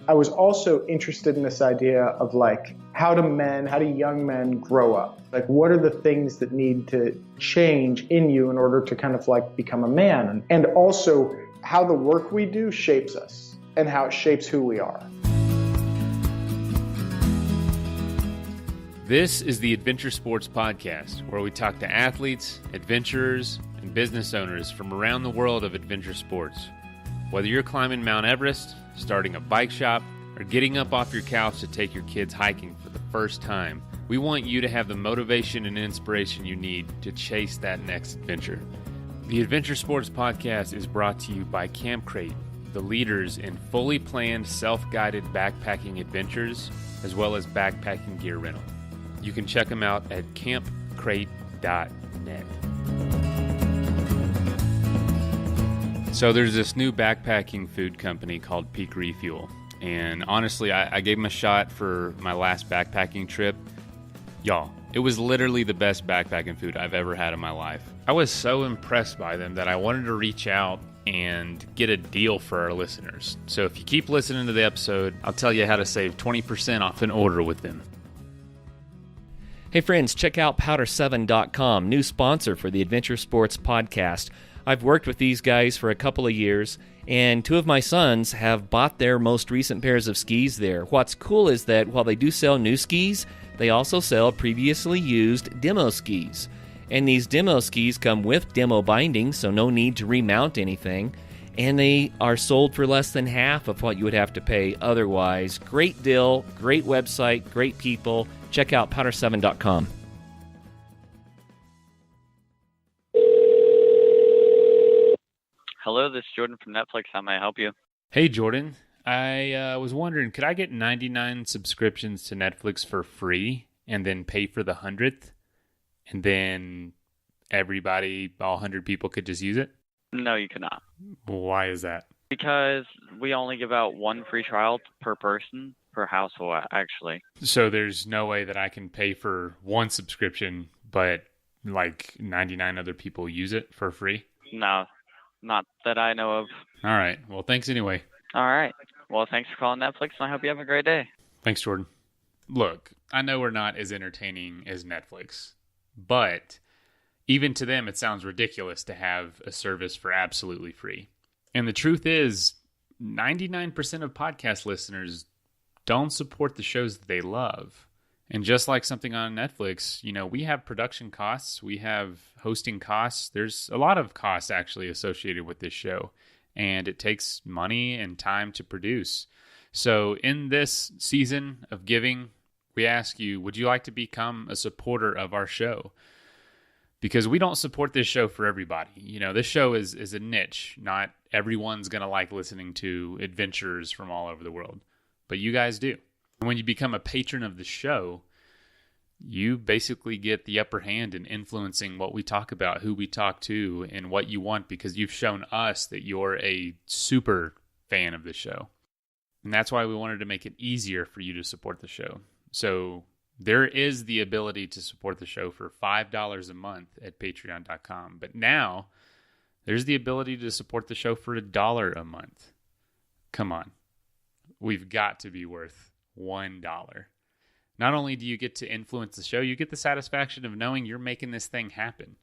I was also interested in this idea of like, how do young men grow up? Like, what are the things that need to change in you in order to kind of like become a man? And also how the work we do shapes us and how it shapes who we are. This is the Adventure Sports Podcast, where we talk to athletes, adventurers, and business owners from around the world of adventure sports. Whether you're climbing Mount Everest, starting a bike shop, or getting up off your couch to take your kids hiking for the first time, we want you to have the motivation and inspiration you need to chase that next adventure. The Adventure Sports Podcast is brought to you by Camp Crate, the leaders in fully planned, self-guided backpacking adventures, as well as backpacking gear rental. You can check them out at campcrate.net. So there's this new backpacking food company called Peak Refuel. And honestly, I gave them a shot for my last backpacking trip. Y'all, it was literally the best backpacking food I've ever had in my life. I was so impressed by them that I wanted to reach out and get a deal for our listeners. So if you keep listening to the episode, I'll tell you how to save 20% off an order with them. Hey friends, check out powder7.com, new sponsor for the Adventure Sports Podcast. I've worked with these guys for a couple of years, and two of my sons have bought their most recent pairs of skis there. What's cool is that while they do sell new skis, they also sell previously used demo skis. And these demo skis come with demo bindings, so no need to remount anything. And they are sold for less than half of what you would have to pay otherwise. Great deal, great website, great people. Check out powder7.com. Hello, this is Jordan from Netflix. How may I help you? Hey, Jordan. I was wondering, could I get 99 subscriptions to Netflix for free and then pay for the 100th? And then everybody, all 100 people could just use it? No, you cannot. Why is that? Because we only give out one free trial per person, per household, actually. So there's no way that I can pay for one subscription, but like 99 other people use it for free? No, not that I know of. All right. Well, thanks anyway. All right. Well, thanks for calling Netflix, and I hope you have a great day. Thanks, Jordan. Look, I know we're not as entertaining as Netflix, but even to them, it sounds ridiculous to have a service for absolutely free. And the truth is, 99% of podcast listeners don't support the shows that they love. And just like something on Netflix, you know, we have production costs, we have hosting costs. There's a lot of costs actually associated with this show, and it takes money and time to produce. So in this season of giving, we ask you, would you like to become a supporter of our show? Because we don't support this show for everybody. You know, this show is a niche. Not everyone's going to like listening to adventurers from all over the world, but you guys do. When you become a patron of the show, you basically get the upper hand in influencing what we talk about, who we talk to, and what you want, because you've shown us that you're a super fan of the show. And that's why we wanted to make it easier for you to support the show. So there is the ability to support the show for $5 a month at patreon.com. But now there's the ability to support the show for $1 a month. Come on. We've got to be worth $1. Not only do you get to influence the show, you get the satisfaction of knowing you're making this thing happen.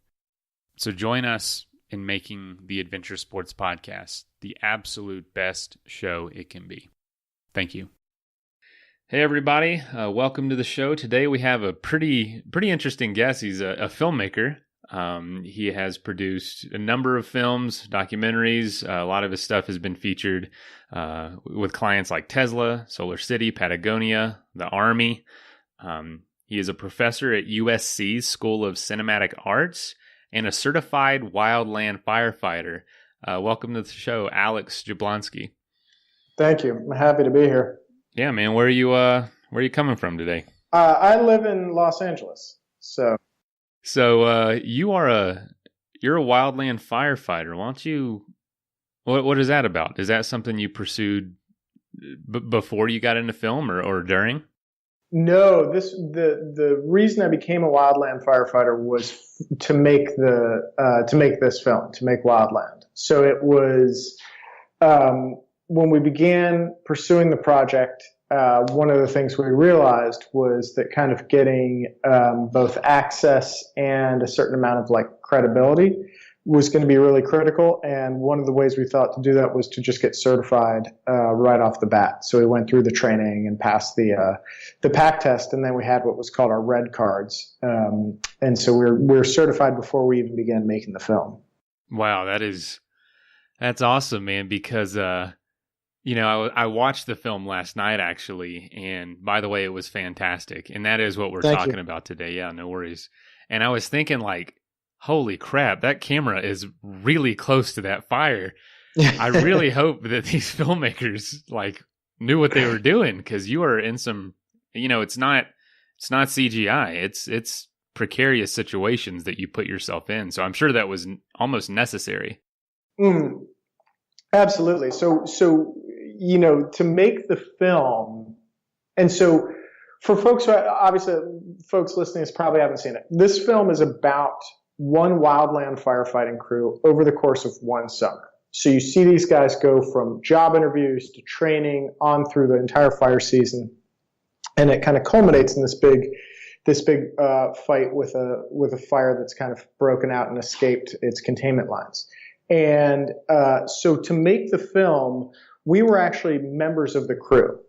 So join us in making the Adventure Sports Podcast the absolute best show it can be. Thank you. Hey everybody, welcome to the show. Today we have a pretty interesting guest. He's a filmmaker. He has produced a number of films, documentaries. A lot of his stuff has been featured with clients like Tesla, Solar City, Patagonia, the Army. He is a professor at USC's School of Cinematic Arts and a certified Wildland firefighter. Welcome to the show, Alex Jablonski. Thank you. I'm happy to be here. Yeah, man. Where are you coming from today? I live in Los Angeles. So you're a wildland firefighter. Why don't you? What is that about? Is that something you pursued before you got into film or during? No, the reason I became a wildland firefighter was to make this film, to make Wildland. So it was when we began pursuing the project, one of the things we realized was that kind of getting both access and a certain amount of like credibility was going to be really critical. And one of the ways we thought to do that was to just get certified right off the bat. So we went through the training and passed the PAC test, and then we had what was called our red cards. And so we're certified before we even began making the film. Wow, that's awesome, man. Because I watched the film last night actually, and by the way, it was fantastic. And that is what we're talking about today. Yeah, no worries. And I was thinking like, holy crap, that camera is really close to that fire. I really hope that these filmmakers like knew what they were doing, because you are in some, it's not CGI. It's precarious situations that you put yourself in. So I'm sure that was almost necessary. Absolutely. So to make the film, and so for folks, obviously folks listening probably haven't seen it. This film is about one wildland firefighting crew over the course of one summer. So you see these guys go from job interviews to training on through the entire fire season, and it kind of culminates in this big fight with a fire that's kind of broken out and escaped its containment lines. And so to make the film, we were actually members of the crew.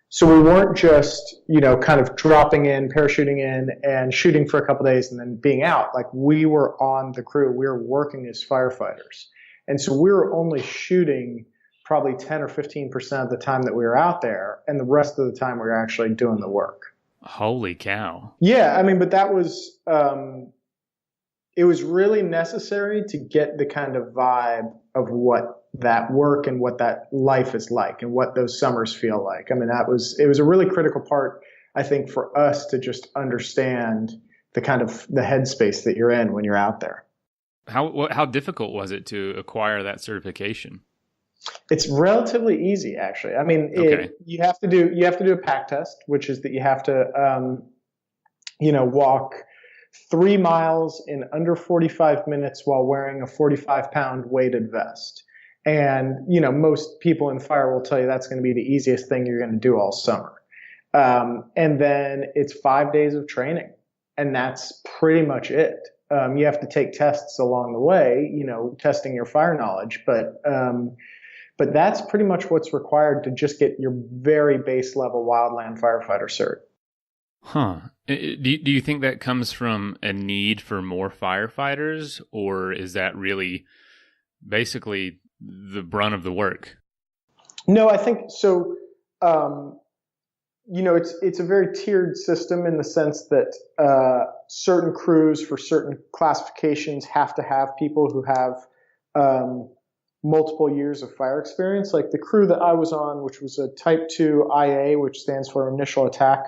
So we weren't just, kind of dropping in, parachuting in, and shooting for a couple of days and then being out. Like, we were on the crew. We were working as firefighters. And so we were only shooting probably 10 or 15% of the time that we were out there, and the rest of the time we were actually doing the work. Holy cow. Yeah, I mean, but that was, it was really necessary to get the kind of vibe of what that work and what that life is like and what those summers feel like. I mean, it was a really critical part, I think, for us to just understand the kind of the headspace that you're in when you're out there. How difficult was it to acquire that certification? It's relatively easy, actually. I mean, you have to do a PAC test, which is that you have to, walk 3 miles in under 45 minutes while wearing a 45-pound weighted vest. And, most people in fire will tell you that's going to be the easiest thing you're going to do all summer. And then it's 5 days of training, and that's pretty much it. You have to take tests along the way, testing your fire knowledge, but that's pretty much what's required to just get your very base level wildland firefighter cert. Huh. Do you think that comes from a need for more firefighters, or is that really basically the brunt of the work? No, I think so. It's a very tiered system in the sense that certain crews for certain classifications have to have people who have multiple years of fire experience. Like the crew that I was on, which was a Type 2 IA, which stands for Initial Attack.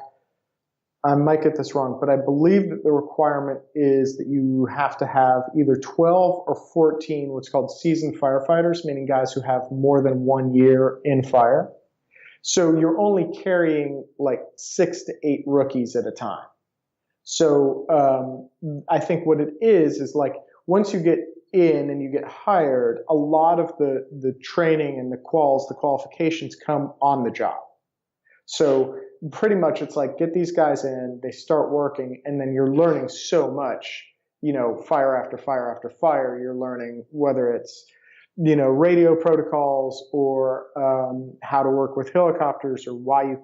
I might get this wrong, but I believe that the requirement is that you have to have either 12 or 14 what's called seasoned firefighters, meaning guys who have more than 1 year in fire. So you're only carrying like 6 to 8 rookies at a time. So I think what it is like once you get in and you get hired, a lot of the training and the qualifications come on the job. So pretty much it's like get these guys in, they start working, and then you're learning so much, fire after fire after fire. You're learning whether it's, radio protocols or how to work with helicopters or why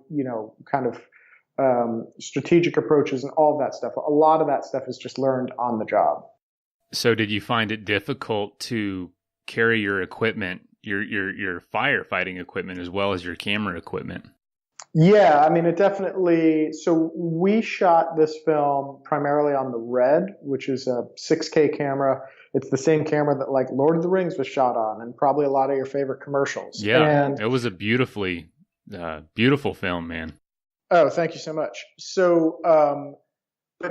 strategic approaches and all of that stuff. A lot of that stuff is just learned on the job. So did you find it difficult to carry your equipment, your firefighting equipment, as well as your camera equipment? Yeah, I mean, it definitely. So we shot this film primarily on the Red, which is a 6K camera. It's the same camera that like Lord of the Rings was shot on, and probably a lot of your favorite commercials. Yeah, and it was a beautiful film, man. Oh, thank you so much. So,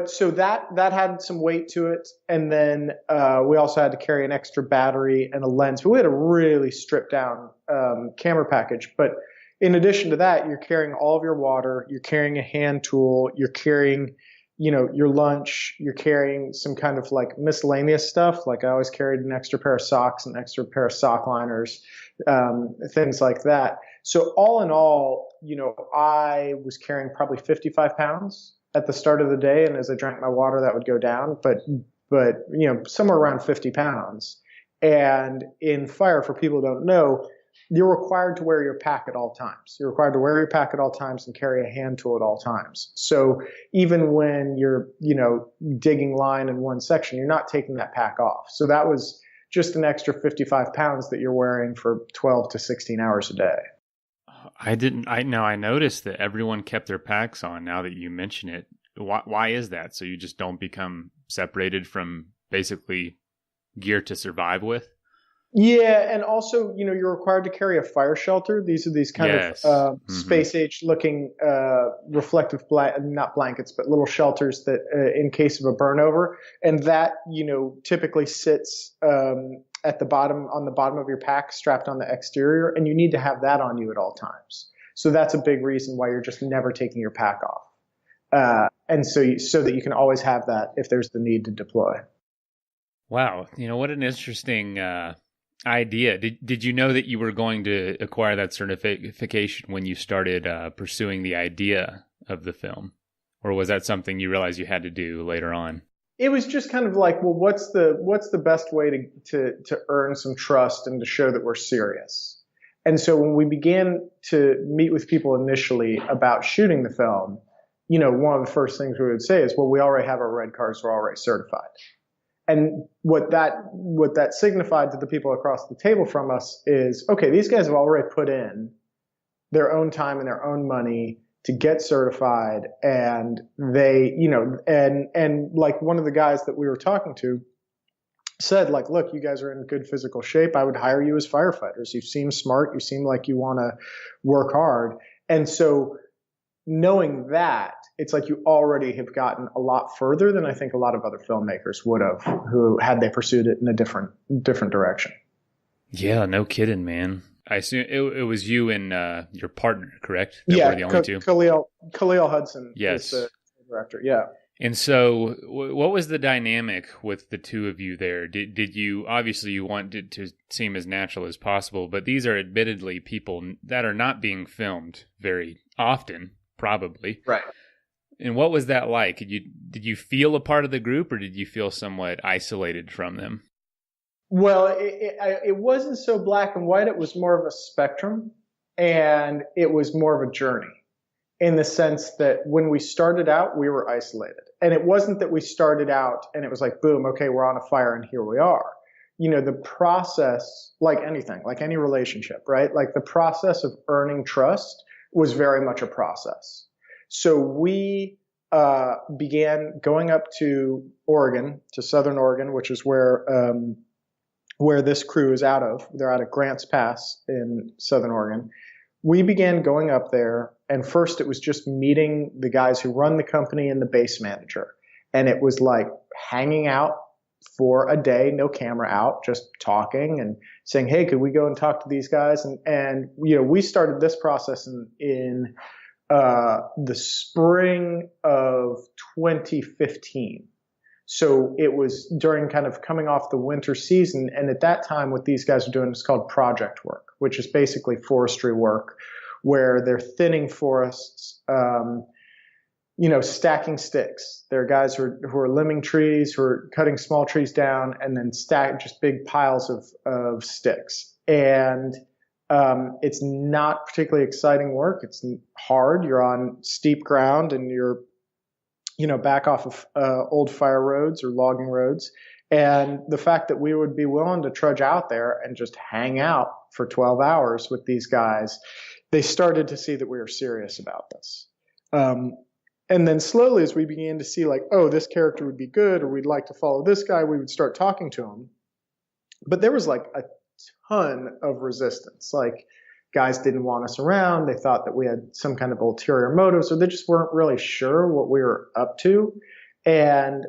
so that had some weight to it, and then we also had to carry an extra battery and a lens. But we had a really stripped down camera package, but in addition to that, you're carrying all of your water, you're carrying a hand tool, you're carrying, your lunch, you're carrying some kind of like miscellaneous stuff. Like I always carried an extra pair of socks, an extra pair of sock liners, things like that. So all in all, I was carrying probably 55 pounds at the start of the day. And as I drank my water, that would go down, but somewhere around 50 pounds. And in fire, for people who don't know, you're required to wear your pack at all times. You're required to wear your pack at all times and carry a hand tool at all times. So even when you're, digging line in one section, you're not taking that pack off. So that was just an extra 55 pounds that you're wearing for 12 to 16 hours a day. I noticed that everyone kept their packs on now that you mention it. Why is that? So you just don't become separated from basically gear to survive with? Yeah, and also, you're required to carry a fire shelter. These are these kind of space-age looking reflective, not blankets, but little shelters that in case of a burnover. And that, typically sits at the bottom, on the bottom of your pack, strapped on the exterior, and you need to have that on you at all times. So that's a big reason why you're just never taking your pack off. And so that you can always have that if there's the need to deploy. Wow. What an interesting idea. Did you know that you were going to acquire that certification when you started pursuing the idea of the film? Or was that something you realized you had to do later on? It was just kind of like, well, what's the best way to earn some trust and to show that we're serious? And so when we began to meet with people initially about shooting the film, one of the first things we would say is, well, we already have our red cards, we're already certified. And what that signified to the people across the table from us is, okay, these guys have already put in their own time and their own money to get certified. And they, and like one of the guys that we were talking to said, like, look, you guys are in good physical shape. I would hire you as firefighters. You seem smart. You seem like you want to work hard. And so knowing that, it's like you already have gotten a lot further than I think a lot of other filmmakers would have, who had they pursued it in a different direction. Yeah, no kidding, man. I assume it was you and your partner, correct? That were the only two? Khalil Hudson is the director. Yeah. And so what was the dynamic with the two of you there? Did you, obviously you wanted to seem as natural as possible, but these are admittedly people that are not being filmed very often, probably. Right. And what was that like? Did you feel a part of the group, or did you feel somewhat isolated from them? Well, it wasn't so black and white. It was more of a spectrum, and it was more of a journey in the sense that when we started out, we were isolated. And it wasn't that we started out and it was like, boom, okay, we're on a fire and here we are. The process, like anything, like any relationship, right? Like the process of earning trust was very much a process. So we began going up to Oregon, to Southern Oregon, which is where this crew is out of. They're out of Grants Pass in Southern Oregon. We began going up there, and first it was just meeting the guys who run the company and the base manager. And it was like hanging out for a day, no camera out, just talking and saying, hey, could we go and talk to these guys? And we started this process in the spring of 2015. So it was during kind of coming off the winter season. And at that time, what these guys are doing is called project work, which is basically forestry work, where they're thinning forests, stacking sticks. There are guys who are limbing trees, who are cutting small trees down and then stack just big piles of sticks. And it's not particularly exciting work. It's hard. You're on steep ground and you're back off of old fire roads or logging roads. And the fact that we would be willing to trudge out there and just hang out for 12 hours with these guys, they started to see that we were serious about this. And then slowly, as we began to see like, oh, this character would be good, or we'd like to follow this guy, we would start talking to him. But there was like a ton of resistance. Like, guys didn't want us around. They thought that we had some kind of ulterior motives, or they just weren't really sure what we were up to. And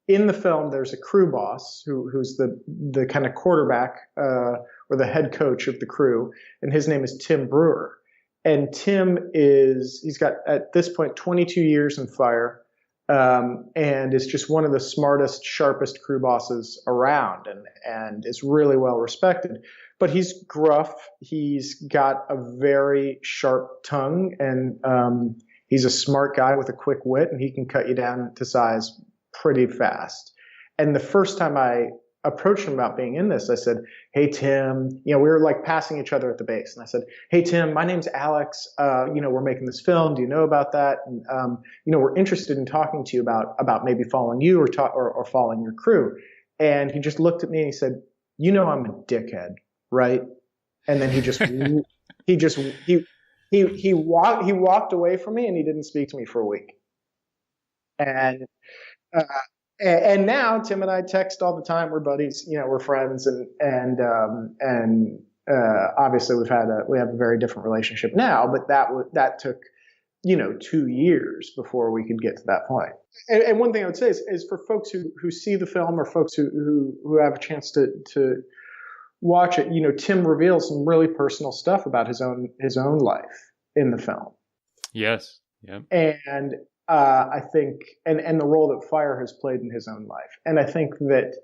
in the film, there's a crew boss who's the kind of quarterback or the head coach of the crew, and his name is Tim Brewer. And Tim he's got at this point 22 years in fire, and is just one of the smartest, sharpest crew bosses around, and is really well respected. but he's gruff. He's got a very sharp tongue, and he's a smart guy with a quick wit, and he can cut you down to size pretty fast. And the first time I approached him about being in this, I said, "Hey, Tim," we were like passing each other at the base. And I said, "Hey, Tim, my name's Alex. We're making this film. Do you know about that? And, we're interested in talking to you about maybe following you or following your crew." And he just looked at me and he said, "I'm a dickhead, right?" And then he walked away from me and he didn't speak to me for a week. And now Tim and I text all the time. We're buddies, we're friends, and obviously we have a very different relationship now. But that took 2 years before we could get to that point. And one thing I would say is for folks who see the film, or folks who have a chance to watch it, Tim reveals some really personal stuff about his own life in the film. Yes. Yeah. And I think, and the role that fire has played in his own life. And I think that,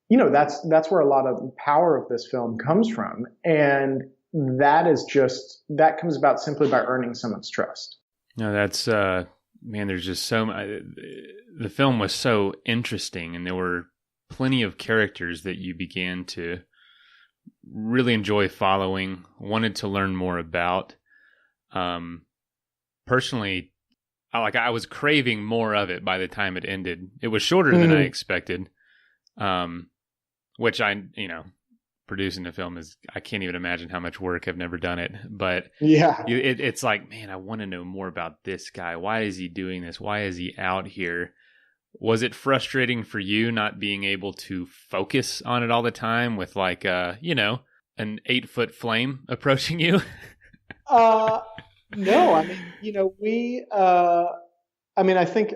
that's where a lot of the power of this film comes from. And that comes about simply by earning someone's trust. No, that's, man, there's just the film was so interesting, and there were plenty of characters that you began to really enjoy following, wanted to learn more about. Personally, I was craving more of it by the time it ended. It was shorter than I expected, which producing a film I can't even imagine how much work. I've never done it, but yeah, it's like, man, I want to know more about this guy. Why is he doing this? Why is he out here? Was it frustrating for you not being able to focus on it all the time with an 8-foot flame approaching you? No, I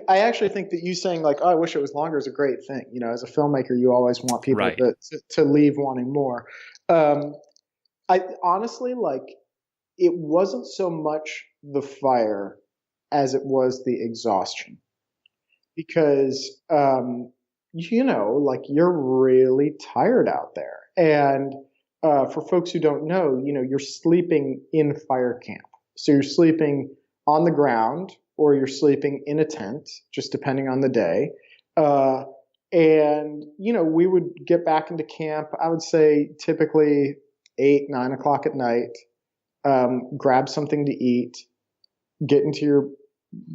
actually think that you saying like, "Oh, I wish it was longer," is a great thing. As a filmmaker, you always want people right. to leave wanting more. I honestly, it wasn't so much the fire as it was the exhaustion, because, you're really tired out there. And for folks who don't know, you're sleeping in fire camp. So you're sleeping on the ground, or you're sleeping in a tent, just depending on the day. And we would get back into camp, I would say typically 8, 9 o'clock at night, grab something to eat, get into your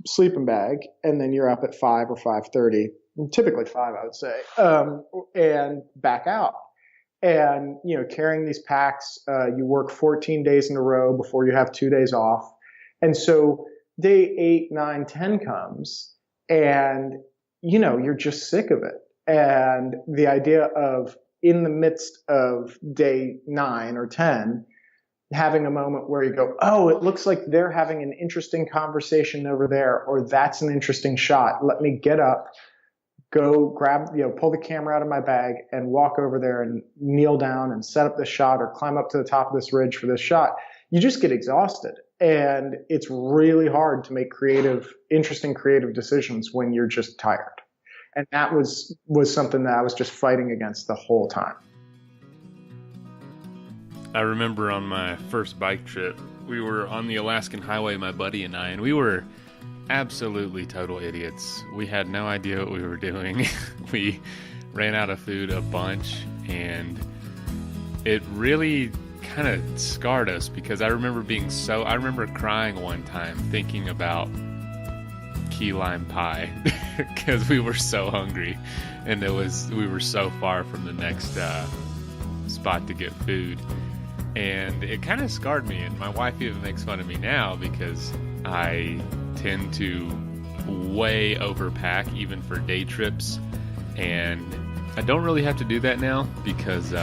sleeping bag, and then you're up at 5 or 5:30, typically 5, I would say, and back out. And, carrying these packs, you work 14 days in a row before you have 2 days off. And so day 8, 9, 10 comes, and, you're just sick of it. And the idea of, in the midst of day 9 or 10, having a moment where you go, "Oh, it looks like they're having an interesting conversation over there," or "That's an interesting shot. Let me get up, go grab, pull the camera out of my bag and walk over there and kneel down and set up this shot, or climb up to the top of this ridge for this shot." You just get exhausted. And it's really hard to make interesting creative decisions when you're just tired. And that was something that I was just fighting against the whole time. I remember on my first bike trip, we were on the Alaskan highway, my buddy and I, and we were absolutely total idiots. We had no idea what we were doing. We ran out of food a bunch, and it really kind of scarred us, because I remember crying one time thinking about key lime pie because we were so hungry, and we were so far from the next spot to get food, and it kind of scarred me. And my wife even makes fun of me now because I tend to way overpack even for day trips, and I don't really have to do that now because,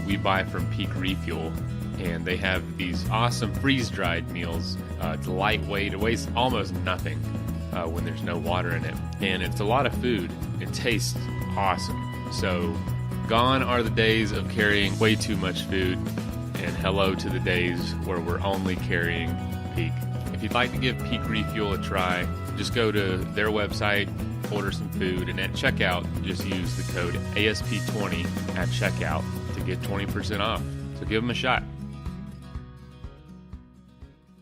we buy from Peak Refuel, and they have these awesome freeze-dried meals. It's lightweight. It weighs almost nothing when there's no water in it. And it's a lot of food. It tastes awesome. So gone are the days of carrying way too much food, and hello to the days where we're only carrying Peak. If you'd like to give Peak Refuel a try, just go to their website, order some food, and at checkout, just use the code ASP20 at checkout to get 20% off. So give them a shot.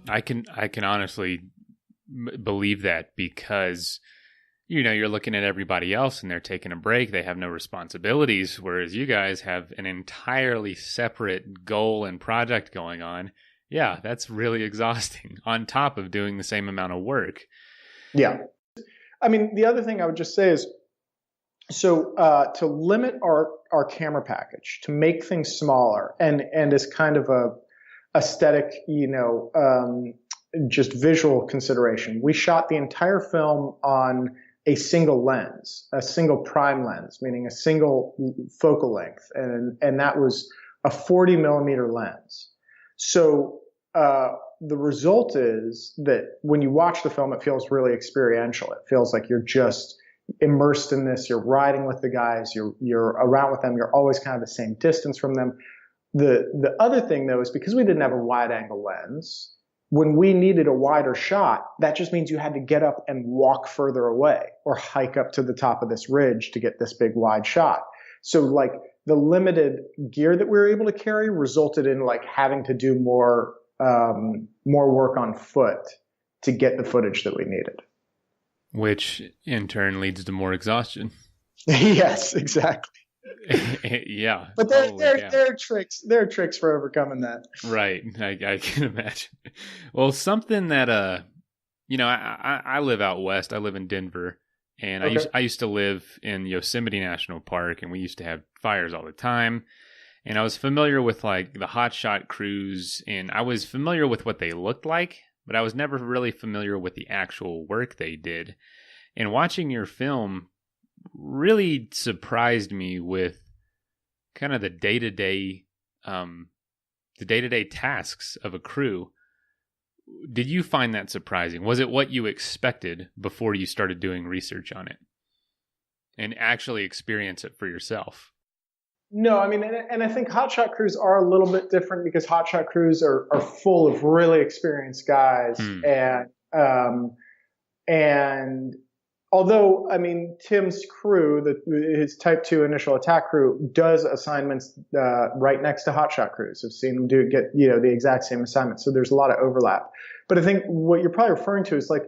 I can honestly believe that because, you're looking at everybody else and they're taking a break. They have no responsibilities, whereas you guys have an entirely separate goal and project going on. Yeah, that's really exhausting on top of doing the same amount of work. Yeah. I mean, the other thing I would just say is, so to limit our camera package, to make things smaller and as kind of a aesthetic, just visual consideration, we shot the entire film on a single lens, a single prime lens, meaning a single focal length, and that was a 40 millimeter lens. So the result is that when you watch the film, it feels really experiential. It feels like you're just immersed in this. You're riding with the guys. You're around with them. You're always kind of the same distance from them. The other thing, though, is because we didn't have a wide angle lens, when we needed a wider shot, that just means you had to get up and walk further away or hike up to the top of this ridge to get this big wide shot. So like the limited gear that we were able to carry resulted in like having to do more work on foot to get the footage that we needed. Which in turn leads to more exhaustion. Yes, exactly. Yeah. But there are tricks. There are tricks for overcoming that. Right. I can imagine. Well, something that, I live out west. I live in Denver. And okay. I used to live in Yosemite National Park, and we used to have fires all the time. And I was familiar with like the hotshot crews, and I was familiar with what they looked like, but I was never really familiar with the actual work they did. And watching your film really surprised me with kind of the day-to-day tasks of a crew. Did you find that surprising? Was it what you expected before you started doing research on it and actually experience it for yourself? No, I mean, and I think hotshot crews are a little bit different because hotshot crews are full of really experienced guys. And although, I mean, Tim's crew, his Type 2 initial attack crew, does assignments right next to hotshot crews. I've seen them get the exact same assignments. So there's a lot of overlap. But I think what you're probably referring to is like,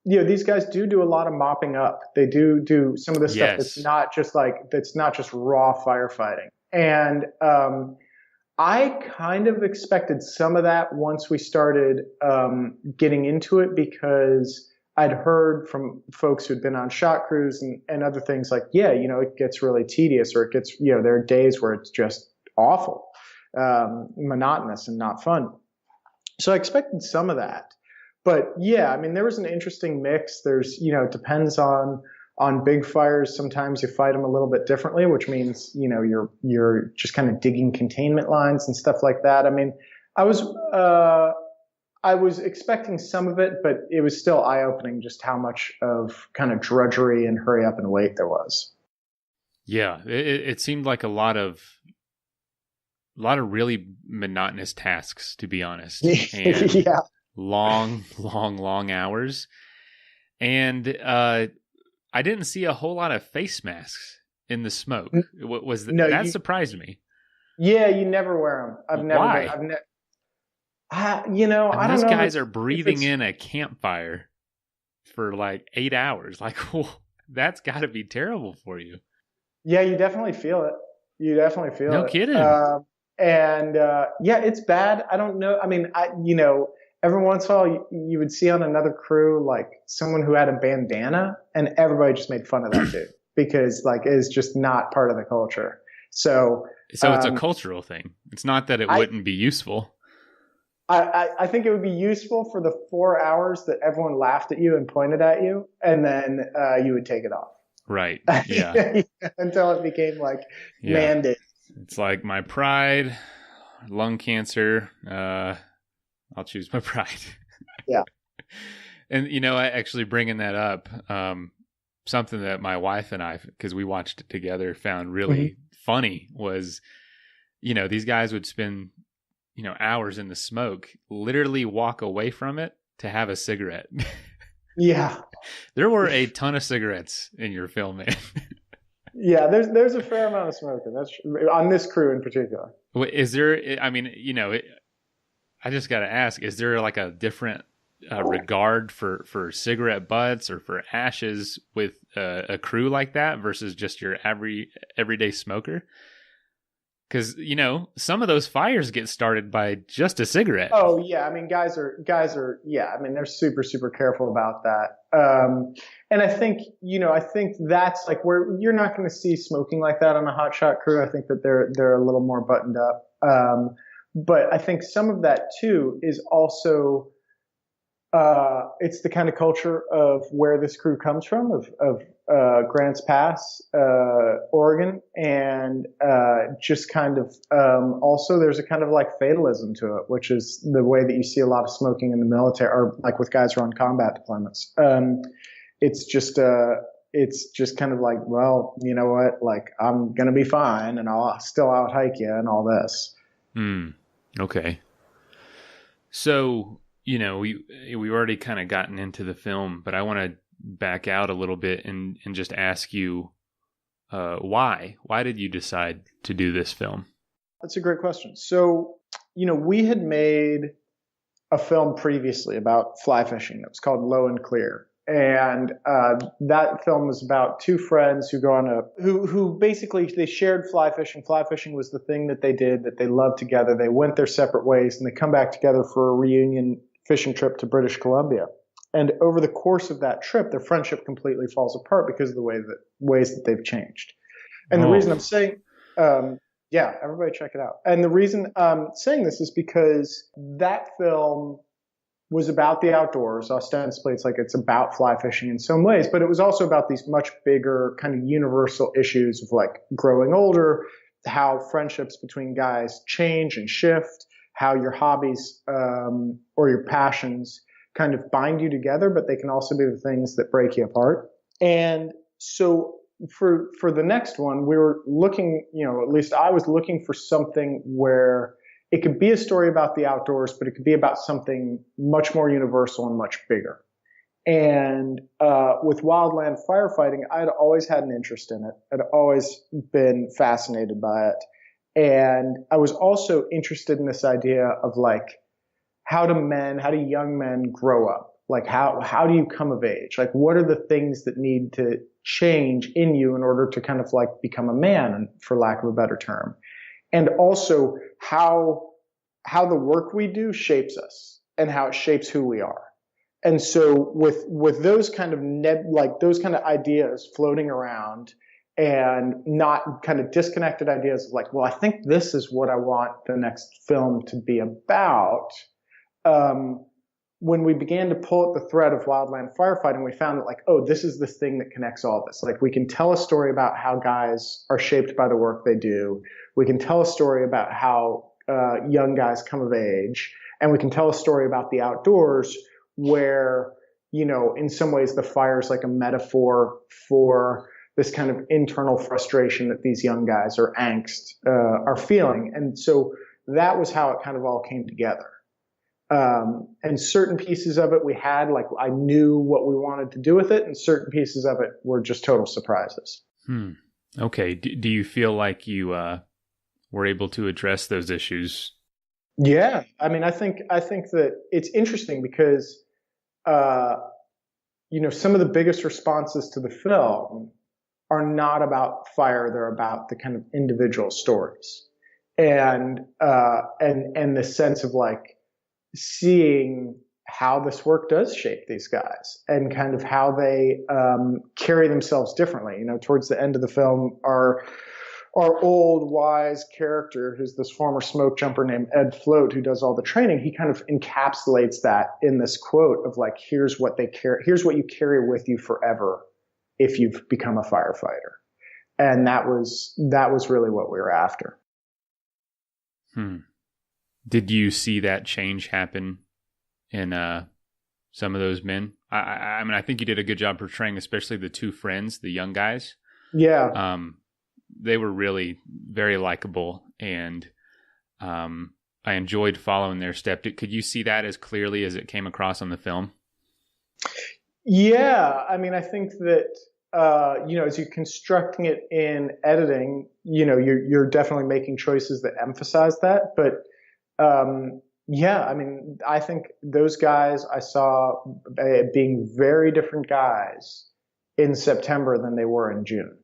these guys do a lot of mopping up. They do some of the stuff that's not just raw firefighting. And I kind of expected some of that once we started getting into it, because I'd heard from folks who'd been on shot crews and other things like, it gets really tedious, or it gets, there are days where it's just awful, monotonous and not fun. So I expected some of that. But I mean, there was an interesting mix. There's, it depends on big fires. Sometimes you fight them a little bit differently, which means, you're just kind of digging containment lines and stuff like that. I mean, I was expecting some of it, but it was still eye-opening just how much of kind of drudgery and hurry up and wait there was. Yeah, it seemed like a lot of really monotonous tasks, to be honest. And yeah. Long hours. And I didn't see a whole lot of face masks in the smoke. That surprised me. Yeah, you never wear them. Why? I don't know. These guys are breathing in a campfire for like 8 hours. Like, that's got to be terrible for you. Yeah, you definitely feel it. No kidding. It's bad. I don't know. I mean, every once in a while you would see on another crew like someone who had a bandana, and everybody just made fun of that dude because like it's just not part of the culture. So it's a cultural thing. It's not that it wouldn't be useful. I think it would be useful for the 4 hours that everyone laughed at you and pointed at you, and then you would take it off. Right. Yeah. Until it became like mandated. It's like my pride, lung cancer. I'll choose my pride. Yeah. And, actually bringing that up, something that my wife and I, because we watched it together, found really funny was, these guys would spend, hours in the smoke, literally walk away from it to have a cigarette. Yeah. There were a ton of cigarettes in your film, man. Yeah, there's a fair amount of smoking. That's on this crew in particular. Is there? I mean, I just got to ask: is there like a different regard for cigarette butts or for ashes with a crew like that versus just your everyday smoker? Because some of those fires get started by just a cigarette. Oh yeah, I mean guys are yeah. I mean they're super careful about that. And I think that's like where you're not going to see smoking like that on a hotshot crew. I think that they're a little more buttoned up. But I think some of that too is also it's the kind of culture of where this crew comes from, of Grants Pass, Oregon, and just kind of also there's a kind of like fatalism to it, which is the way that you see a lot of smoking in the military, or like with guys who are on combat deployments. It's just kind of like, well, you know what, like I'm gonna be fine, and I'll still out hike you and all this. Okay. So, we've already kind of gotten into the film, but I want to back out a little bit and just ask you, why? Why did you decide to do this film? That's a great question. So, we had made a film previously about fly fishing that was called Low and Clear. And that film was about two friends who go on who basically they shared fly fishing. Fly fishing was the thing that they did, that they loved together. They went their separate ways and they come back together for a reunion fishing trip to British Columbia. And over the course of that trip, their friendship completely falls apart because of the ways that they've changed. And the reason I'm saying, yeah, everybody check it out. And the reason I'm saying this is because that film was about the outdoors. Ostensibly, it's about fly fishing in some ways, but it was also about these much bigger kind of universal issues of like growing older, how friendships between guys change and shift, how your hobbies or your passions kind of bind you together, but they can also be the things that break you apart. And so for the next one, we were looking, at least I was looking for something where it could be a story about the outdoors, but it could be about something much more universal and much bigger. And with Wildland firefighting, I'd always had an interest in it. I'd always been fascinated by it. And I was also interested in this idea of like, how do young men grow up? Like, how do you come of age? Like, what are the things that need to change in you in order to kind of like become a man, for lack of a better term? And also how the work we do shapes us and how it shapes who we are. And so with those kind of those kind of ideas floating around, and not kind of disconnected ideas of like, well, I think this is what I want the next film to be about. When we began to pull at the thread of wildland firefighting, we found that like, oh, this is this thing that connects all of this. Like, we can tell a story about how guys are shaped by the work they do. We can tell a story about how young guys come of age, and we can tell a story about the outdoors where, in some ways the fire is like a metaphor for this kind of internal frustration that these young guys or angst are feeling. And so that was how it kind of all came together. And certain pieces of it we had, like I knew what we wanted to do with it, and certain pieces of it were just total surprises. Okay. Do you feel like you were able to address those issues? Yeah. I mean, I think that it's interesting because, some of the biggest responses to the film are not about fire. They're about the kind of individual stories and the sense of like seeing how this work does shape these guys and kind of how they carry themselves differently. Towards the end of the film, our old wise character, who's this former smoke jumper named Ed Float, who does all the training, he kind of encapsulates that in this quote of like, here's what you carry with you forever if you've become a firefighter. And that was really what we were after. Did you see that change happen in some of those men? I mean, I think you did a good job portraying, especially the two friends, the young guys. Yeah. They were really very likable, and I enjoyed following their step. Could you see that as clearly as it came across on the film? Yeah. I mean, I think that as you're constructing it in editing, you're definitely making choices that emphasize that. But yeah, I mean, I think those guys I saw being very different guys in September than they were in June.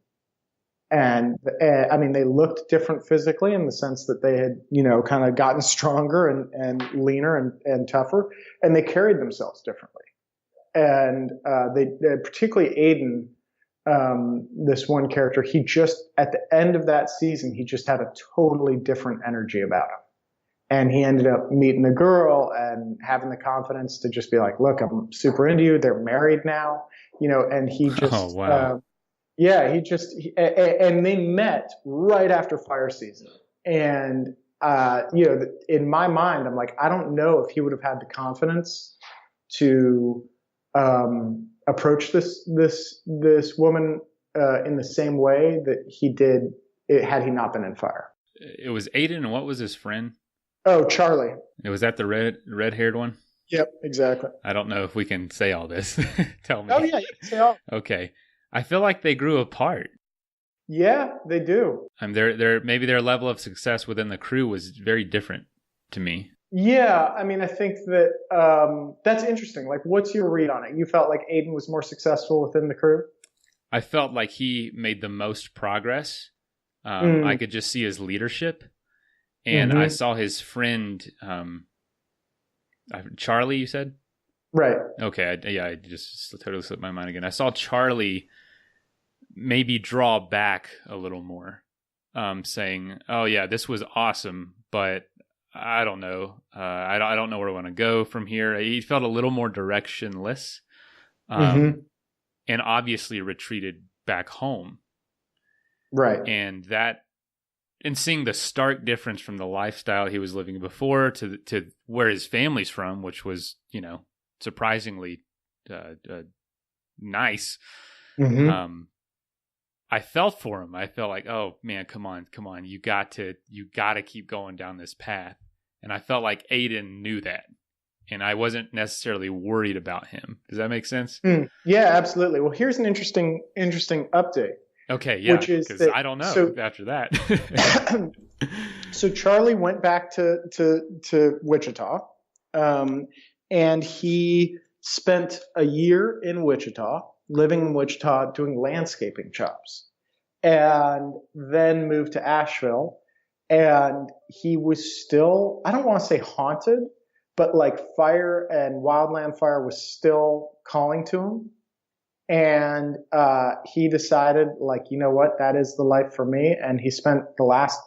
And I mean, they looked different physically in the sense that they had, kind of gotten stronger and leaner and tougher, and they carried themselves differently. And they particularly Aiden, this one character, he just, at the end of that season, he just had a totally different energy about him. And he ended up meeting a girl and having the confidence to just be like, look, I'm super into you. They're married now, and he just, Oh, wow. and they met right after fire season. And, in my mind, I'm like, I don't know if he would have had the confidence to, approach this woman, in the same way that he did had he not been in fire. It was Aiden, and what was his friend? Oh, Charlie. Was that the red-haired one? Yep, exactly. I don't know if we can say all this. Tell me. Oh, yeah, you can say all. Okay. I feel like they grew apart. Yeah, they do. Maybe their level of success within the crew was very different to me. Yeah, I mean, I think that that's interesting. Like, what's your read on it? You felt like Aiden was more successful within the crew? I felt like he made the most progress. I could just see his leadership. And I saw his friend, Charlie, you said? Right. Okay. I just totally slipped my mind again. I saw Charlie maybe draw back a little more, saying, oh, yeah, this was awesome, but I don't know. I don't know where I want to go from here. He felt a little more directionless, and obviously retreated back home. Right. And seeing the stark difference from the lifestyle he was living before to where his family's from, which was, surprisingly nice. I felt for him. I felt like, oh man, come on. You got to keep going down this path. And I felt like Aiden knew that. And I wasn't necessarily worried about him. Does that make sense? Yeah, absolutely. Well, here's an interesting update. Okay, yeah, because I don't know after that. So Charlie went back to Wichita, and he spent a year in Wichita, living in Wichita, doing landscaping jobs, and then moved to Asheville. And he was still, I don't want to say haunted, but like fire and wildland fire was still calling to him. And he decided, like, you know what, that is the life for me. And he spent the last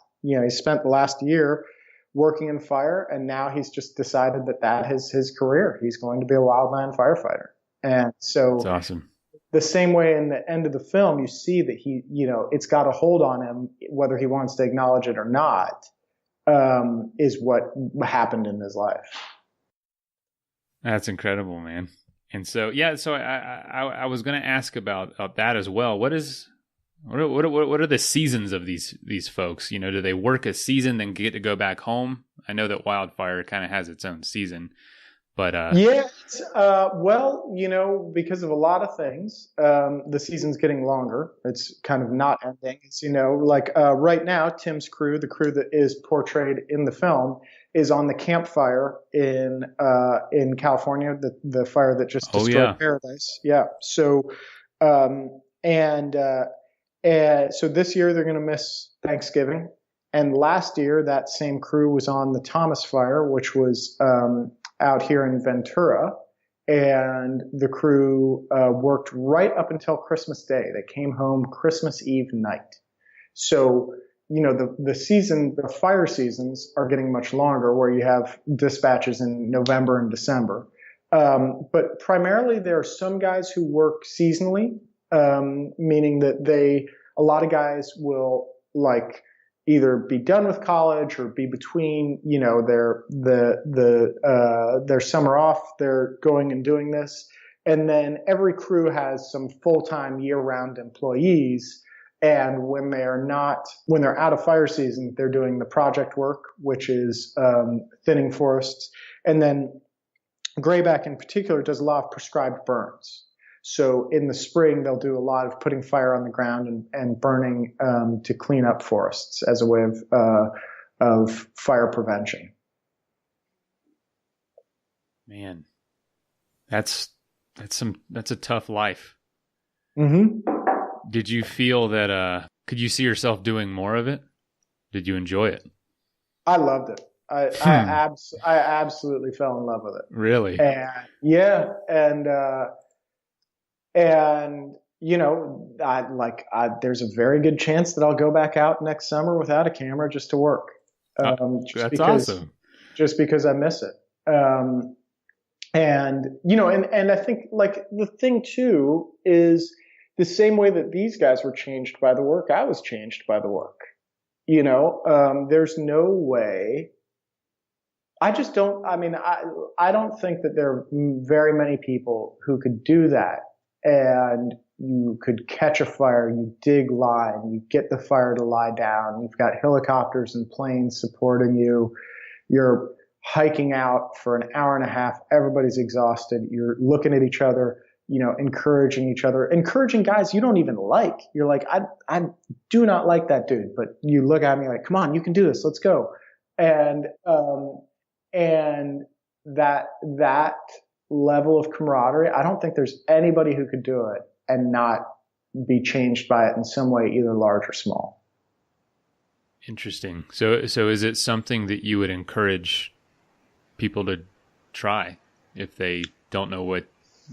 year working in fire, and now he's just decided that is his career. He's going to be a wildland firefighter. And so that's awesome. The same way in the end of the film, you see that he, it's got a hold on him, whether he wants to acknowledge it or not, is what happened in his life. That's incredible, man. And so, yeah, so I was going to ask about that as well. What are the seasons of these folks? Do they work a season then get to go back home? I know that wildfire kind of has its own season, but yeah, well, because of a lot of things, the season's getting longer. It's kind of not ending. It's right now, Tim's crew, the crew that is portrayed in the film, is on the campfire in California, the fire that just destroyed Paradise. Yeah. So, so this year they're going to miss Thanksgiving. And last year that same crew was on the Thomas fire, which was out here in Ventura. And the crew worked right up until Christmas Day. They came home Christmas Eve night. So, the fire seasons are getting much longer, where you have dispatches in November and December. But primarily there are some guys who work seasonally, meaning that a lot of guys will either be done with college or be between, their summer off, they're going and doing this. And then every crew has some full-time year-round employees. And when they're out of fire season, they're doing the project work, which is thinning forests. And then Grayback in particular does a lot of prescribed burns. So in the spring, they'll do a lot of putting fire on the ground and burning to clean up forests as a way of fire prevention. Man, that's a tough life. Mm-hmm. Did you feel that, could you see yourself doing more of it? Did you enjoy it? I loved it. I absolutely fell in love with it. Really? And yeah. And you know, there's a very good chance that I'll go back out next summer without a camera just to work. That's awesome. Just because I miss it. And you know, and I think like the thing too is the same way that these guys were changed by the work, I was changed by the work. You know, there's no way. I don't think that there are very many people who could do that. And you could catch a fire, you dig line, you get the fire to lie down, you've got helicopters and planes supporting you, you're hiking out for an hour and a half, everybody's exhausted, you're looking at each other, you know, encouraging each other, encouraging guys you don't even like. You're like, I do not like that dude, but you look at me like, come on, you can do this, let's go. And that level of camaraderie, I don't think there's anybody who could do it and not be changed by it in some way, either large or small. Interesting. So is it something that you would encourage people to try if they don't know what,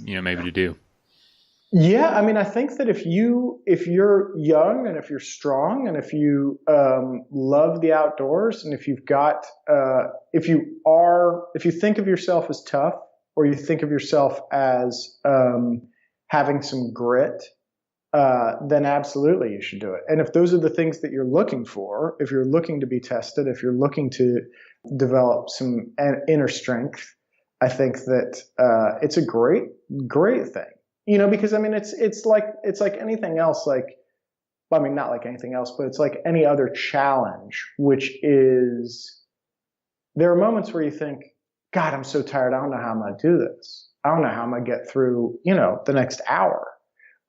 you know, maybe to do? Yeah, I mean, I think that if you're young and if you're strong and if you love the outdoors and if you've got if you think of yourself as tough, or you think of yourself as having some grit, then absolutely you should do it. And if those are the things that you're looking for, if you're looking to be tested, if you're looking to develop some inner strength, I think that it's a great thing. You know, because I mean, it's like anything else. Not like anything else, but it's like any other challenge, which is there are moments where you think, God, I'm so tired. I don't know how I'm going to do this. I don't know how I'm going to get through, you know, the next hour.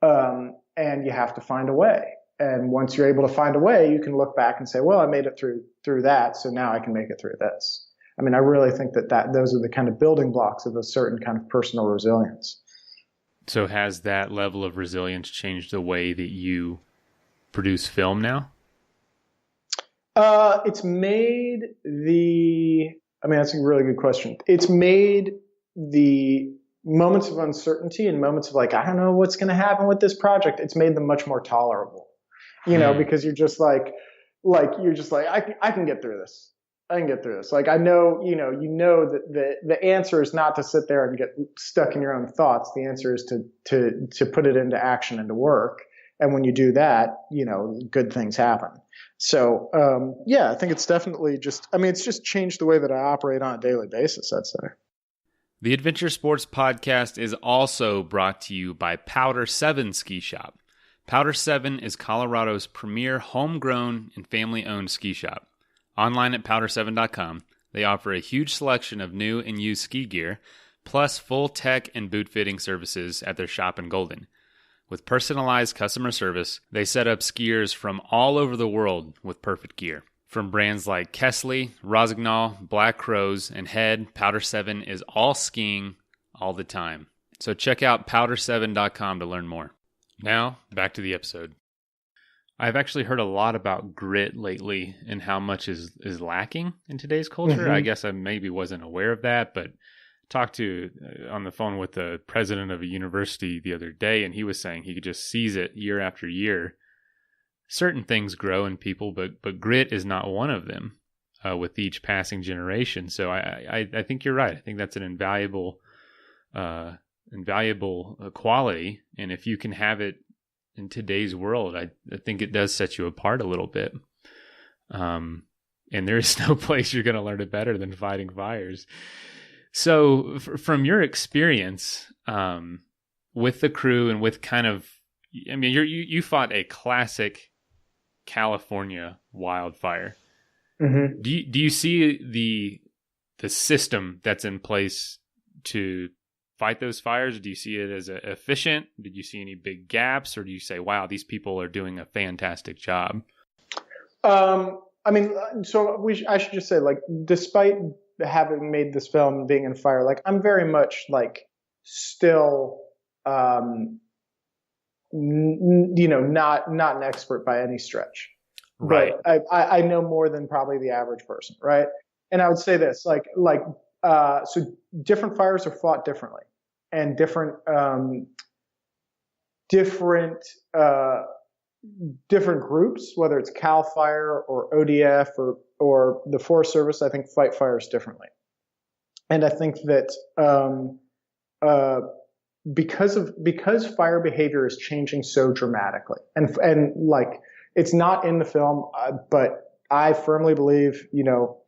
And you have to find a way. And once you're able to find a way, you can look back and say, well, I made it through that. So now I can make it through this. I mean, I really think that those are the kind of building blocks of a certain kind of personal resilience. So has that level of resilience changed the way that you produce film now? It's made that's a really good question. It's made the moments of uncertainty and moments of like, I don't know what's going to happen with this project. It's made them much more tolerable, you know, because you're just like, I can get through this. I can get through this. Like, I know, you know that the answer is not to sit there and get stuck in your own thoughts. The answer is to put it into action and to work. And when you do that, you know, good things happen. So, I think it's definitely it's just changed the way that I operate on a daily basis, I'd say. The Adventure Sports Podcast is also brought to you by Powder 7 Ski Shop. Powder 7 is Colorado's premier homegrown and family-owned ski shop. Online at powder7.com, they offer a huge selection of new and used ski gear, plus full tech and boot fitting services at their shop in Golden. With personalized customer service, they set up skiers from all over the world with perfect gear. From brands like Kesley, Rossignol, Black Crows, and Head, Powder 7 is all skiing all the time. So check out powder7.com to learn more. Now, back to the episode. I've actually heard a lot about grit lately and how much is lacking in today's culture. Mm-hmm. I guess I maybe wasn't aware of that, but talked on the phone with the president of a university the other day, and he was saying he just sees it year after year. Certain things grow in people, but grit is not one of them with each passing generation. So I think you're right. I think that's an invaluable quality, and if you can have it in today's world, I think it does set you apart a little bit. And there's no place you're going to learn it better than fighting fires. So from your experience with the crew and with kind of, I mean, you fought a classic California wildfire. Mm-hmm. Do you see the system that's in place to fight those fires? Do you see it as efficient? Did you see any big gaps, or do you say, wow, these people are doing a fantastic job? I mean, so I should just say, like, despite having made this film and being in fire, like, I'm very much like still, not an expert by any stretch. Right. But I know more than probably the average person, right? And I would say this, so different fires are fought differently, and different groups, whether it's CAL FIRE or ODF or the Forest Service, I think fight fires differently. And I think that because fire behavior is changing so dramatically, and like, it's not in the film, but I firmly believe,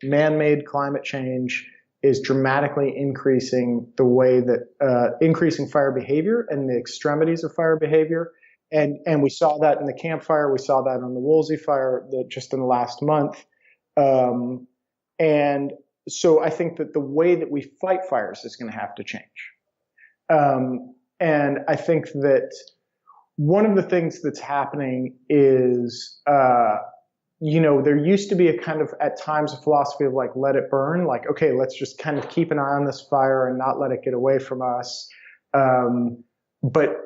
man-made climate change is dramatically increasing the way that increasing fire behavior and the extremities of fire behavior. And we saw that in the campfire. We saw that on the Woolsey fire just in the last month. And so I think that the way that we fight fires is going to have to change. And I think that one of the things that's happening is, there used to be a kind of, at times, a philosophy of like, let it burn. Like, okay, let's just kind of keep an eye on this fire and not let it get away from us. But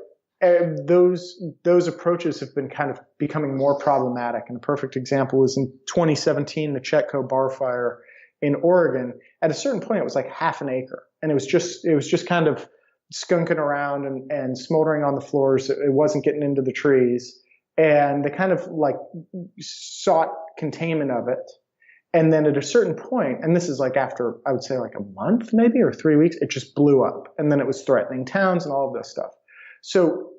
those approaches have been kind of becoming more problematic. And a perfect example was in 2017, the Chetco bar fire in Oregon. At a certain point, it was like half an acre, and it was just kind of skunking around and smoldering on the floors. It wasn't getting into the trees, and they kind of like sought containment of it. And then at a certain point, and this is like after, I would say, like a month maybe, or 3 weeks, it just blew up, and then it was threatening towns and all of this stuff. So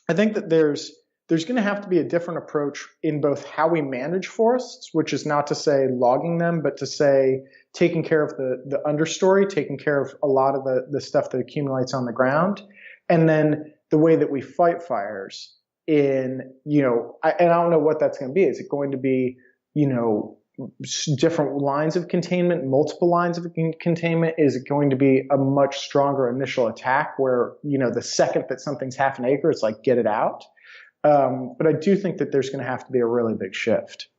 I think that there's going to have to be a different approach in both how we manage forests, which is not to say logging them, but to say taking care of the understory, taking care of a lot of the stuff that accumulates on the ground, and then the way that we fight fires and I don't know what that's going to be. Is it going to be, different lines of containment, multiple lines of containment? Is it going to be a much stronger initial attack where, the second that something's half an acre, it's like, get it out? But I do think that there's going to have to be a really big shift.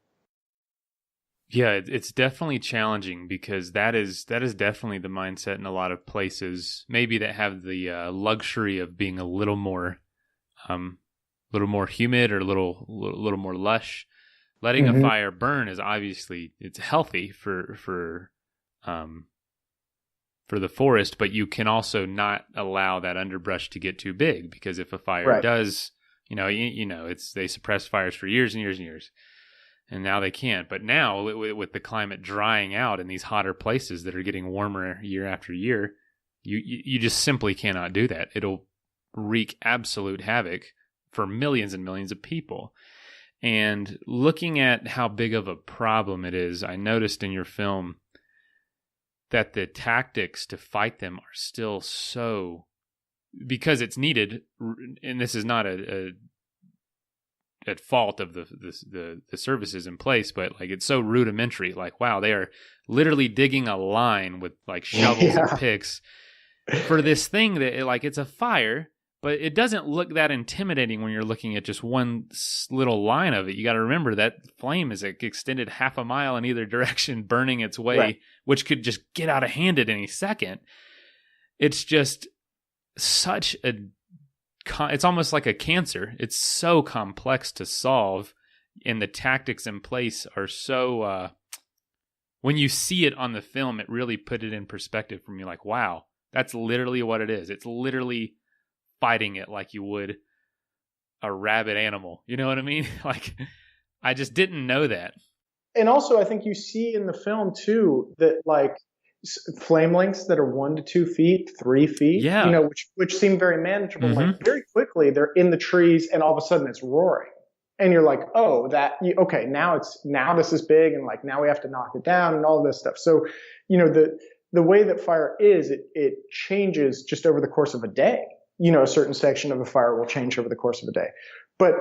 Yeah, it's definitely challenging, because that is definitely the mindset in a lot of places, maybe that have the luxury of being a little more humid or a little more lush. Letting a fire burn is obviously, it's healthy for the forest, but you can also not allow that underbrush to get too big, because if a fire does, they suppress fires for years and years and years, and now they can't. But now with the climate drying out in these hotter places that are getting warmer year after year, you just simply cannot do that. It'll wreak absolute havoc for millions and millions of people. And looking at how big of a problem it is, I noticed in your film that the tactics to fight them are still so, because it's needed, and this is not at fault of the services in place, but like, it's so rudimentary. Like, wow, they are literally digging a line with like shovels and picks for this thing that it's a fire. But it doesn't look that intimidating when you're looking at just one little line of it. You got to remember that flame is extended half a mile in either direction, burning its way, which could just get out of hand at any second. It's just such it's almost like a cancer. It's so complex to solve, and the tactics in place are so, when you see it on the film, it really put it in perspective for me. Like, wow, that's literally what it is. It's literally fighting it like you would a rabid animal. You know what I mean? Like, I just didn't know that. And also, I think you see in the film too that like flame lengths that are 1 to 2 feet, 3 feet, which seem very manageable. Like, very quickly they're in the trees, and all of a sudden it's roaring, and you're like, oh, okay, now this is big, and like, now we have to knock it down and all this stuff. So, the way that fire is, it changes just over the course of a day. A certain section of a fire will change over the course of a day. But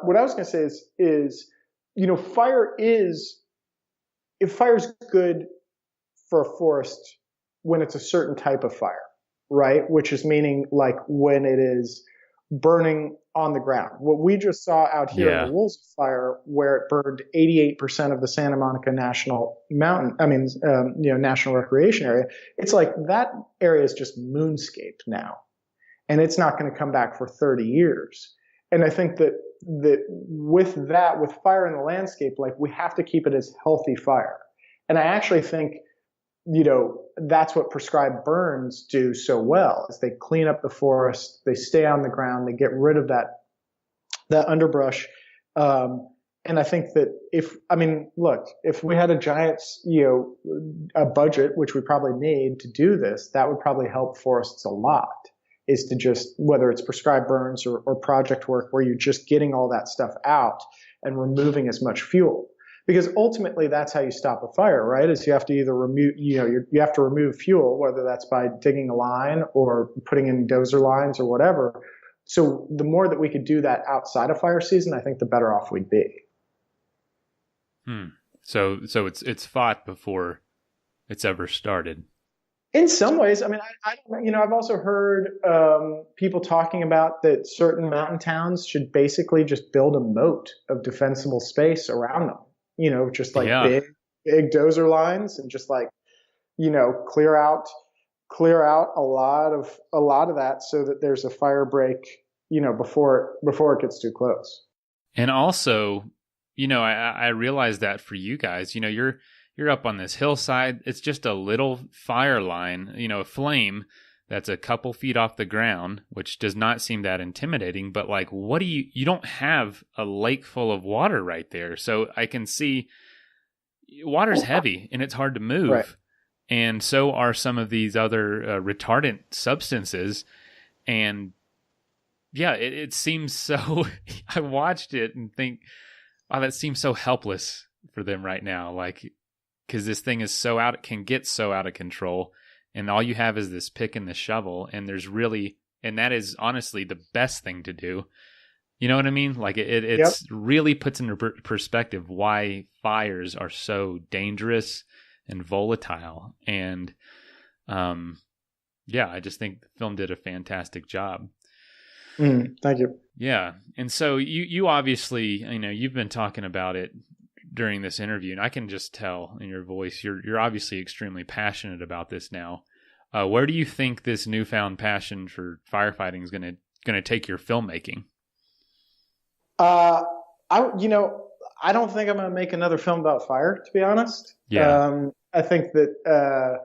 what I was going to say is, fire's good for a forest when it's a certain type of fire. right? Which is meaning like when it is burning on the ground. What we just saw out here in the Wolves Fire, where it burned 88% of the Santa Monica National National Recreation Area, it's like that area is just moonscaped now. And it's not going to come back for 30 years. And I think that with fire in the landscape, like we have to keep it as healthy fire. And I actually think, that's what prescribed burns do so well, is they clean up the forest, they stay on the ground, they get rid of that underbrush. And I think that if we had a giant, a budget, which we probably need to do this, that would probably help forests a lot, is to just, whether it's prescribed burns or project work where you're just getting all that stuff out and removing as much fuel. Because ultimately that's how you stop a fire, right? Is you have to either remove, you have to remove fuel, whether that's by digging a line or putting in dozer lines or whatever. So the more that we could do that outside of fire season, I think the better off we'd be. So it's fought before it's ever started. In some ways, I mean, I've also heard people talking about that certain mountain towns should basically just build a moat of defensible space around them. Just like big dozer lines and just like, clear out a lot of that so that there's a fire break, before it gets too close. And also, I realize that for you guys, you're up on this hillside. It's just a little fire line, a flame that's a couple feet off the ground, which does not seem that intimidating. But like, you don't have a lake full of water right there. So I can see water's heavy and it's hard to move. Right. And so are some of these other retardant substances. And yeah, it seems so, I watched it and think, wow, that seems so helpless for them right now. Like, because this thing is it can get so out of control. And all you have is this pick and the shovel. And and that is honestly the best thing to do. You know what I mean? Like it's really puts into perspective why fires are so dangerous and volatile. And I just think the film did a fantastic job. Thank you. Yeah. And so you obviously, you've been talking about it during this interview, and I can just tell in your voice, you're obviously extremely passionate about this now. Where do you think this newfound passion for firefighting is going to take your filmmaking? I don't think I'm going to make another film about fire, to be honest. Yeah. I think that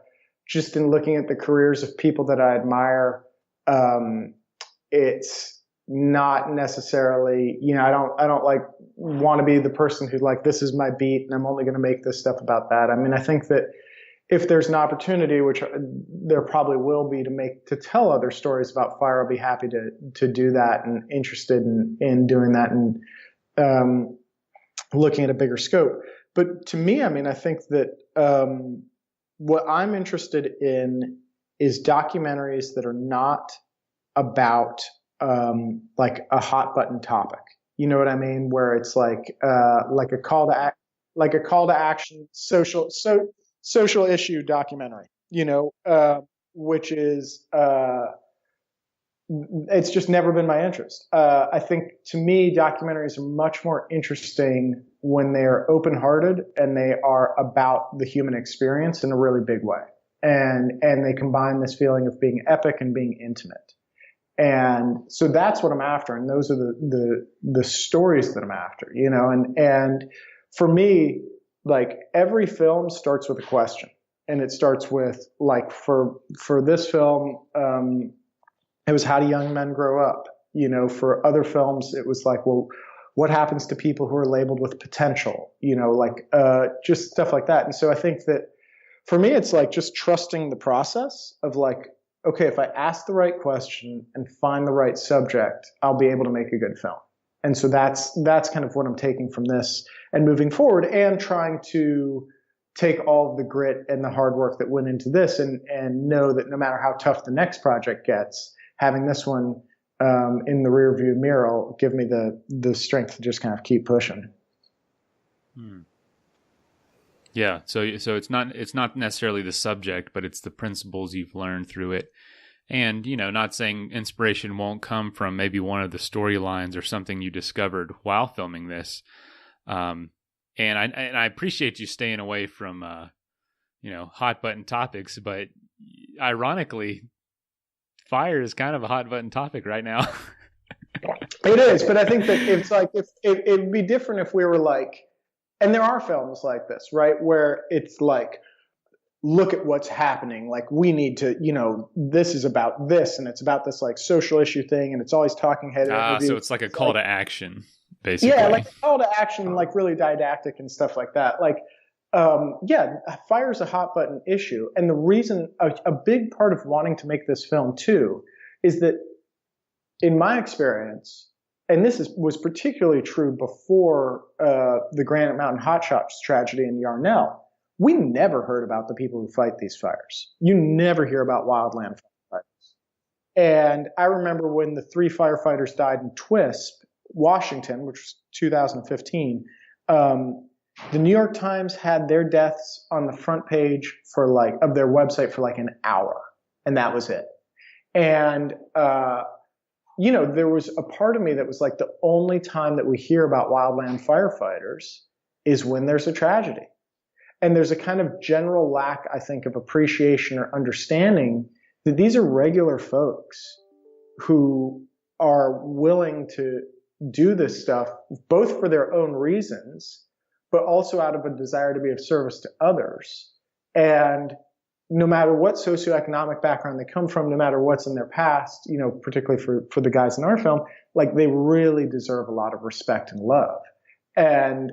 just in looking at the careers of people that I admire, it's not necessarily, I don't like want to be the person who like, this is my beat and I'm only going to make this stuff about that. I mean, I think that if there's an opportunity, which there probably will be, to tell other stories about fire, I'll be happy to do that and interested in doing that and looking at a bigger scope. But to me, I mean, I think that what I'm interested in is documentaries that are not about like a hot button topic. You know what I mean? Where it's like a call to action, social issue documentary, which is, it's just never been my interest. I think to me, documentaries are much more interesting when they're open-hearted and they are about the human experience in a really big way. And they combine this feeling of being epic and being intimate. And so that's what I'm after. And those are the stories that I'm after, and for me, like every film starts with a question, and it starts with like, for this film, it was how do young men grow up? For other films, it was like, well, what happens to people who are labeled with potential, just stuff like that. And so I think that for me, it's like just trusting the process of like, okay, if I ask the right question and find the right subject, I'll be able to make a good film. And so that's kind of what I'm taking from this and moving forward, and trying to take all of the grit and the hard work that went into this and know that no matter how tough the next project gets, having this one in the rearview mirror will give me the strength to just kind of keep pushing. Yeah. So it's not necessarily the subject, but it's the principles you've learned through it. And, not saying inspiration won't come from maybe one of the storylines or something you discovered while filming this. And I appreciate you staying away from, hot button topics, but ironically, fire is kind of a hot button topic right now. It is, but I think that it's like, if it'd be different if we were like, and there are films like this, right, where it's like, look at what's happening. Like, we need to, this is about this, and it's about this like social issue thing, and it's always talking head. So it's like a call to action, basically. Yeah, like a call to action, like really didactic and stuff like that. Like, fire's a hot button issue, and the reason, a big part of wanting to make this film too, is that, in my experience, and this was particularly true before the Granite Mountain Hot Shots tragedy in Yarnell. We never heard about the people who fight these fires. You never hear about Wildland firefighters. And I remember when the 3 firefighters died in Twisp, Washington, which was 2015, the New York Times had their deaths on the front page of their website for like an hour. And that was it. And, there was a part of me that was like, the only time that we hear about wildland firefighters is when there's a tragedy. And there's a kind of general lack, I think, of appreciation or understanding that these are regular folks who are willing to do this stuff, both for their own reasons, but also out of a desire to be of service to others. And no matter what socioeconomic background they come from, no matter what's in their past, particularly for the guys in our film, like, they really deserve a lot of respect and love. And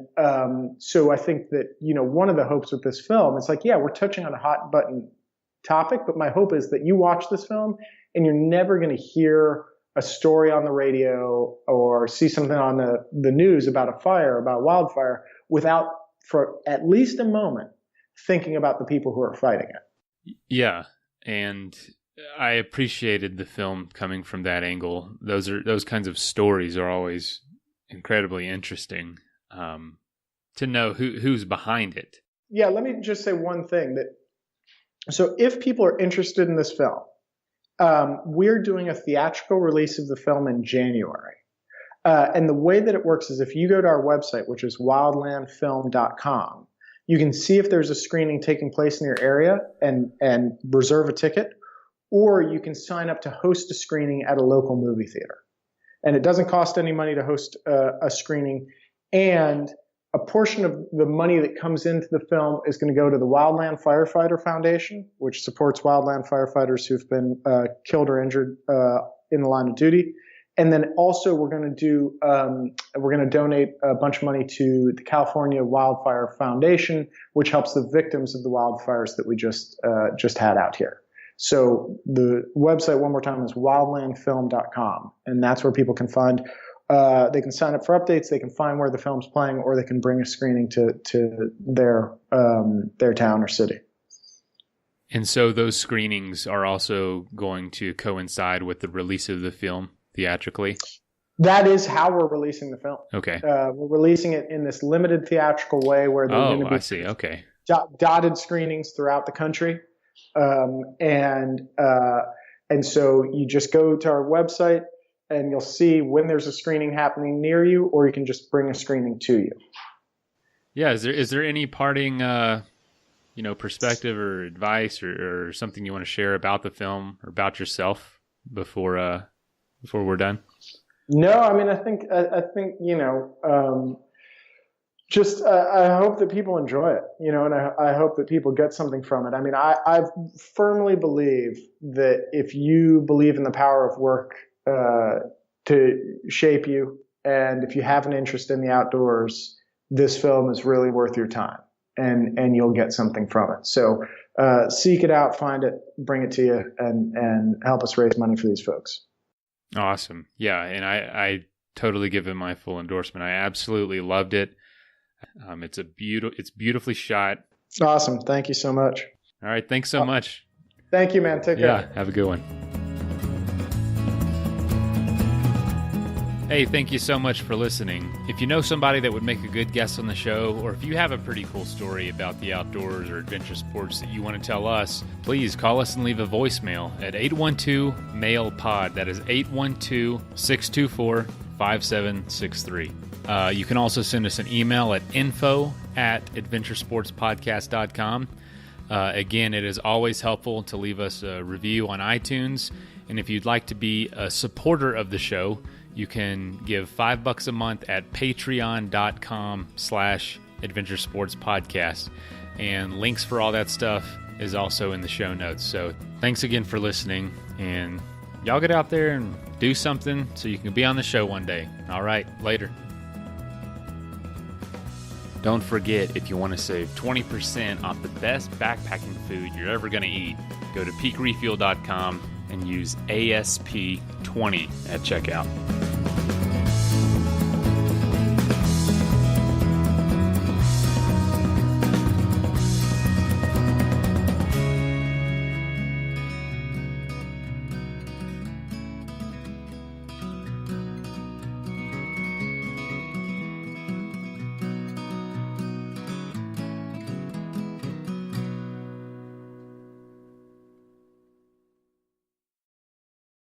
so I think that, one of the hopes with this film is like, yeah, we're touching on a hot button topic, but my hope is that you watch this film and you're never going to hear a story on the radio or see something on the news about a fire, about wildfire, without, for at least a moment, thinking about the people who are fighting it. Yeah. And I appreciated the film coming from that angle. Those kinds of stories are always incredibly interesting. To know who's behind it. Yeah, let me just say one thing. So if people are interested in this film, we're doing a theatrical release of the film in January. And the way that it works is if you go to our website, which is wildlandfilm.com, you can see if there's a screening taking place in your area and reserve a ticket, or you can sign up to host a screening at a local movie theater. And it doesn't cost any money to host a screening. And a portion of the money that comes into the film is going to go to the Wildland Firefighter Foundation, which supports wildland firefighters who've been killed or injured in the line of duty. And then also we're going to donate a bunch of money to the California Wildfire Foundation, which helps the victims of the wildfires that we just had out here. So the website, one more time, is wildlandfilm.com, and that's where people can find. They can sign up for updates. They can find where the film's playing, or they can bring a screening to their town or city. And so those screenings are also going to coincide with the release of the film theatrically? That is how we're releasing the film. Okay. We're releasing it in this limited theatrical way where there's going to be I see. Okay. dotted screenings throughout the country. And so you just go to our website and you'll see when there's a screening happening near you, or you can just bring a screening to you. Yeah. Is there any parting, perspective or advice or something you want to share about the film or about yourself before we're done? No, I mean, I think, I hope that people enjoy it, and I hope that people get something from it. I mean, I firmly believe that if you believe in the power of work to shape you, and if you have an interest in the outdoors, this film is really worth your time, and you'll get something from it. So seek it out, find it, bring it to you, and help us raise money for these folks. Awesome. Yeah, and I totally give it my full endorsement. I absolutely loved it. It's beautifully shot. Awesome. Thank you so much. All right. Thanks so much. Thank you, man. Take care. Yeah. Have a good one. Hey, thank you so much for listening. If you know somebody that would make a good guest on the show, or if you have a pretty cool story about the outdoors or adventure sports that you want to tell us, please call us and leave a voicemail at 812-MAIL-POD. That is 812-624-5763. You can also send us an email at info@adventuresportspodcast.com. Again, it is always helpful to leave us a review on iTunes. And if you'd like to be a supporter of the show, you can give $5 a month at patreon.com/adventuresportspodcast. And links for all that stuff is also in the show notes. So thanks again for listening. And y'all get out there and do something so you can be on the show one day. All right, later. Don't forget, if you want to save 20% off the best backpacking food you're ever going to eat, go to peakrefuel.com and use ASP20 at checkout.